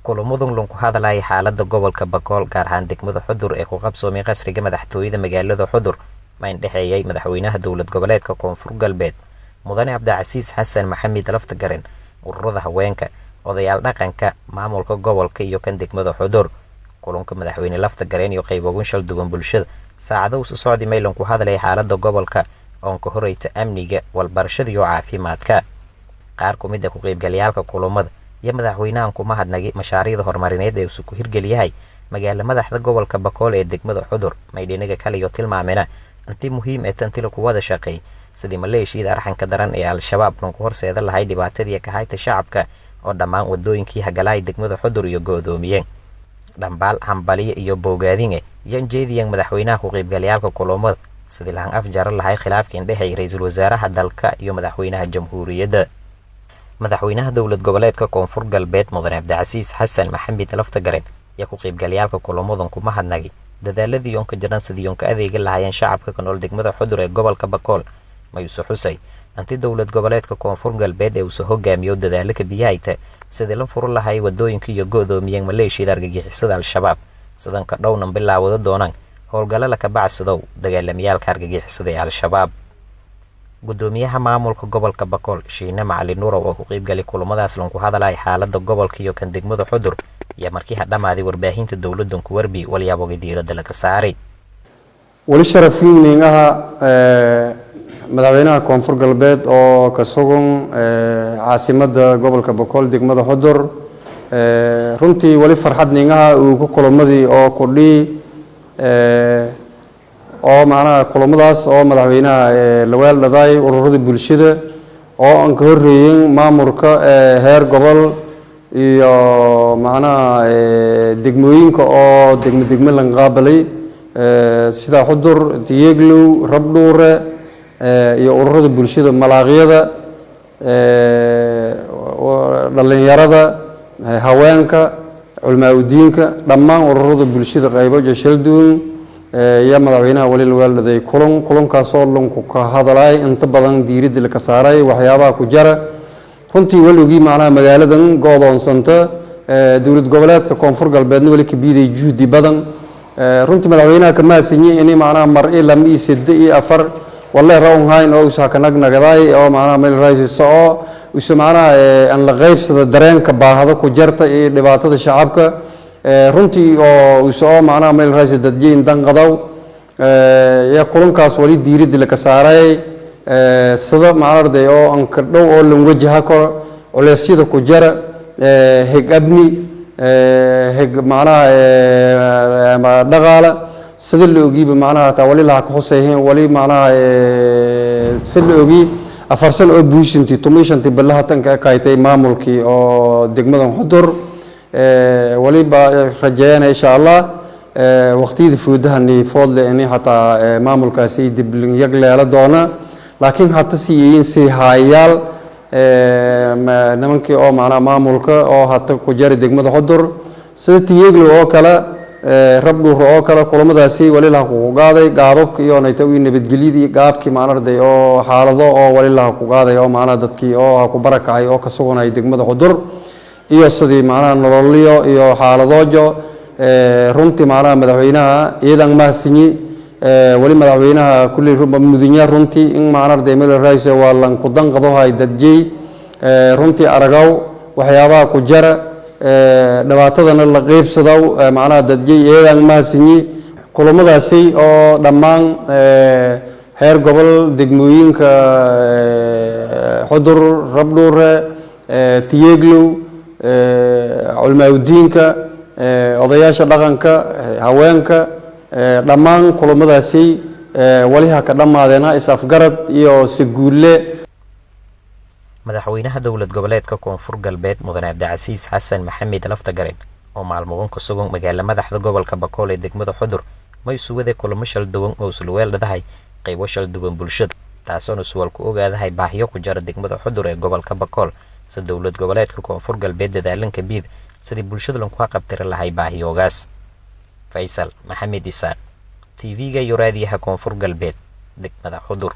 kulamadun ku hadalay xaaladda gobolka Bakool gaar ahaan degmada Xudur ee ku qabsoomay qasriga madaxtooyada magaalada Xudur ma indhaxeeyay madaxweynaha dowlad goboleedka Koonfur Galbeed Mudane Cabdicasiis Xasan Maxamed Laftagaren ururada haweenka odayaal dhaqanka maamulka gobolka iyo kan degmada Xudur kulanka madaxweyne Laftagaren iyo qaybogon shal duwan bulshada saacado soo socday meelan ku hadalay xaaladda gobolka oo ka horeyta amniga walbarashada iyo caafimaadka qaar ku mid ah ku qaybgalayaalka kulamada iyo madaxweynahan kuma hadnagay mashaariicda horumarineed ee uu ku hirgeliyay magaalada madaxda gobolka Bakool ee degmada Xudur maydhinaga kale iyo tilmaamena intii muhiim ah tantii ku wada shaqeey sidii maleeshiyada arxanka daran ee al-shabaab ku horseeda lahay dhibaatadii ka hayta shacabka oo dhammaan wadooyinkii hagalay degmada Xudur iyo go'doomiyeen dhambaal hambaliye iyo boogaadin iyo jeediyeen madaxweynaha ku qaybgalayaalka kulamada sidii lahan afjar lahay khilaafkii indhaxay ra'iisul wasaaraha dalka iyo madaxweynaha jamhuuriyadda madaxweynaha dowlad goboleedka Koonfur Galbeed Mudane Cabdicasiis Xasan Maxamed Laftagaren ayaa ku qaybgalayaalka kulamadan kuma hadnagay dadaaladii oo ka jiran sidii ka adeega lahaayeen shacabka ka nool degmada Xudur ee gobolka Bakool ma yuusu xusay anti dowlad goboleedka Koonfur Galbeed ee uu soo hogaamiyo dadaalka biyayta sidii la furo lahay wadooyinka iyo go'doomiyeen maleeshiyada argagixisada al-shabaab sidan ka dhownan bilaawada doonaan howlgalo la ka bacsado dagaalamiyaalka argagixisada ee al-shabaab gudoomiyaha maamulka gobolka Bakool Shiine Macalin Nuur oo ku qaybgalay kulamadaas ku hadalay xaaladda gobolka iyo kan degmada Xudur iyo markii dhamaaday warbaahinta dawladdan ku warbi waliyabo diirada laga saaray wali sharafiin madaxweynaha Koonfur Galbeed oo ka sugan caasimada gobolka Bakool degmada Xudur runtii wali farxad ningaha uu ku kulamadii oo kordhi oo macnaha kulamadaas oo madaxweynaha la weeldaday ururada bulshada oo aan ka horeeyeen maamulka heer gobol iyo macnaha degmooyinka oo degmo la qaabilay sida Xudur Tiyeglow Rabdhuure iyo ururada bulshada malaaqyada dhalinyarada haweenka culmaadiinka dhammaan ururada bulshada qaybo jashalduun ya madaxweynaha wali la weeldaday kulankaas oo lunku ka hadalay inta badan diiradda la ka saaray waxyaabaha ku jira runtii waligi macnaha magaaladan goodoonsanta dowlad goboleedka Koonfur Galbeedna wali ka biiday juhdi badan runtii madaxweynaha ka maasinyi in macnaha mar'i lam ii sidda ii afar wallahi rawn hayn oo usa ka nagnagday oo macnaha meel raayis oo usa macnaha aan la qaybsada dareenka baahada ku jirta ee dhibaatada shacabka runtii oo soo macnaha meel raasid dadjeen danqadaw ya kulankaas wali diiradda la ka saaray sida macnaarday oo aan ka dhow oo lan wajaha ko culaysyada ku jira hig abni hig macnaha dhaqaale sida la ogiiba macnaha taa wali la ka xuseeyeen wali macnaha sida la ogi afarsan oo buushintii tumishantii balaha tan ka qaatay maamulkii oo degmada Xudur waliba rajayna insha Allah waqtiyada fuudahani foodle in hataa maamulkaasi dib yag leela doona laakiin hatta si hayaal nimankii oo macna maamulka oo hatta ku jari degmada Xudur sida Tiyeglow oo kala Rabdhuure oo kala kulamadaasi wali la ku qaaday gaababka iyo naytawii nabadgelyadii gaabkii macnaarday oo xaalado oo wali la ku qaaday oo macna dadkii oo ku barakacay oo ka suganay degmada Xudur iyo sidii macnaha nololiyo iyo xaaladoojo runtii macnaha madaxweynaha iyadan maasinyi wali madaxweynaha kulli mudinya runtii in macnaarday meel raayis waa lan ku danqado hay dadjey runtii aragaw waxyaabaha ku jira dhibaatadana la qaybsado macnaha dadjey iyadan maasinyi kulamadaasi oo dhammaan heer gobol degmooyinka Xudur Rabdhuure Tiyeglow culmaadiinka odayaasha dhaqanka haweenka dhammaan kulamadaasi waliha ka dhamaadeena is afgarad iyo siguule madaxweynaha dowlad goboleedka Koonfur Galbeed Mudane Cabdicasiis Xasan Maxamed Laftagaren oo maalmoon ka sugan magaalada madaxda gobolka Bakool ee degmada Xudur ma isu wada kulamo shal duwan oo soo weeldahay qaybo shal duwan bulshada taasoo su'aal ku ogaadahay baahiyo ku jira degmada Xudur ee gobolka Bakool sida dowlad goboleedka Koonfur Galbeed dadaalanka biid sidii bulshada ku qabtir lahay baahiyoogaas Faisal Maxamed Isaaq TV-ga iyo raadiyaha Koonfur Galbeed degmada Xudur.